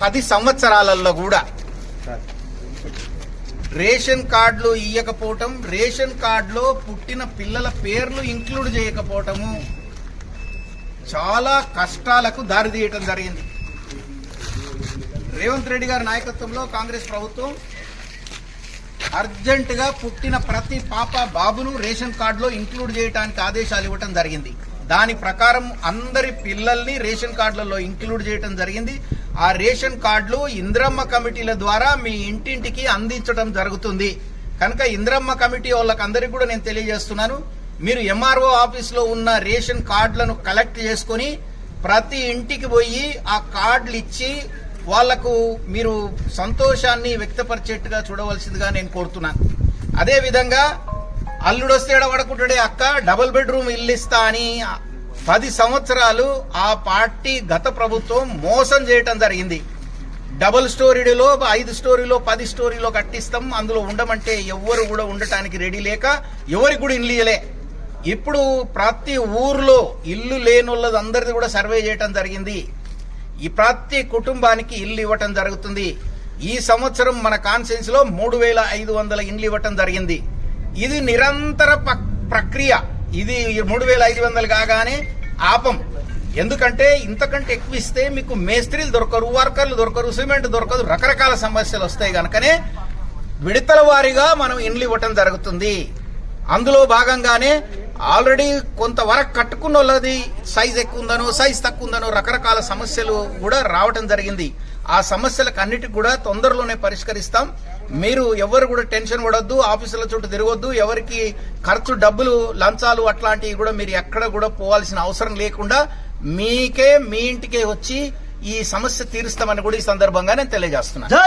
10 సంవత్సరాలలో కూడా రేషన్ కార్డులు ఇయ్యకపోవటం, రేషన్ కార్డులో పుట్టిన పిల్లల పేర్లు ఇంక్లూడ్ చేయకపోవటము చాలా కష్టాలకు దారితీయటం జరిగింది. రేవంత్ రెడ్డి గారి నాయకత్వంలో కాంగ్రెస్ ప్రభుత్వం అర్జెంటుగా పుట్టిన ప్రతి పాప బాబును రేషన్ కార్డులో ఇంక్లూడ్ చేయడానికి ఆదేశాలు ఇవ్వటం జరిగింది. దాని ప్రకారం అందరి పిల్లల్ని రేషన్ కార్డులలో ఇంక్లూడ్ చేయటం జరిగింది. ఆ రేషన్ కార్డులు ఇంద్రమ్మ కమిటీల ద్వారా మీ ఇంటింటికి అందించడం జరుగుతుంది. కనుక ఇంద్రమ్మ కమిటీ వాళ్ళకి అందరికీ కూడా నేను తెలియజేస్తున్నాను, మీరు ఎంఆర్ఓ ఆఫీస్లో ఉన్న రేషన్ కార్డులను కలెక్ట్ చేసుకుని ప్రతి ఇంటికి పోయి ఆ కార్డులు ఇచ్చి వాళ్లకు మీరు సంతోషాన్ని వ్యక్తపరిచేట్టుగా చూడవలసిందిగా నేను కోరుతున్నాను. అదేవిధంగా అల్లుడొస్తే ఎడవడకుంటుడే అక్క డబుల్ బెడ్రూమ్ ఇల్లు ఇస్తా అని 10 సంవత్సరాలు ఆ పార్టీ గత ప్రభుత్వం మోసం చేయటం జరిగింది. డబుల్ స్టోరీలో 5 స్టోరీలో 10 స్టోరీలో కట్టిస్తాం, అందులో ఉండమంటే ఎవ్వరు కూడా ఉండటానికి రెడీ లేక ఎవరికి కూడా ఇల్లు ఇయ్యలే. ఇప్పుడు ప్రతి ఊర్లో ఇల్లు లేని వాళ్ళందరిది కూడా సర్వే చేయటం జరిగింది. ఈ ప్రతి కుటుంబానికి ఇల్లు ఇవ్వటం జరుగుతుంది. ఈ సంవత్సరం మన కాన్సెన్స్ లో 3500 ఇండ్లు ఇవ్వటం జరిగింది. ఇది నిరంతర ప్రక్రియ. ఇది 3500 కాగానే ఆపం. ఎందుకంటే ఇంతకంటే ఎక్కువ ఇస్తే మీకు మేస్త్రీలు దొరకరు, వర్కర్లు దొరకరు, సిమెంట్ దొరకదు, రకరకాల సమస్యలు వస్తాయి. కనుకనే విడతల వారీగా మనం ఇండ్లు ఇవ్వటం జరుగుతుంది. అందులో భాగంగానే ఆల్రెడీ కొంతవరకు కట్టుకున్న వాళ్ళది సైజ్ ఎక్కువ ఉందనో సైజ్ తక్కువ ఉందనో రకరకాల సమస్యలు కూడా రావటం జరిగింది. ఆ సమస్యలకు అన్నిటికి కూడా తొందరలోనే పరిష్కరిస్తాం. మీరు ఎవరు కూడా టెన్షన్ పడొద్దు, ఆఫీసుల చుట్టూ తిరగొద్దు, ఎవరికి ఖర్చు డబ్బులు లంచాలు అట్లాంటివి కూడా మీరు ఎక్కడ కూడా పోవాల్సిన అవసరం లేకుండా మీకే మీ ఇంటికే వచ్చి ఈ సమస్య తీరుస్తామని కూడా ఈ సందర్భంగా నేను తెలియజేస్తున్నాను.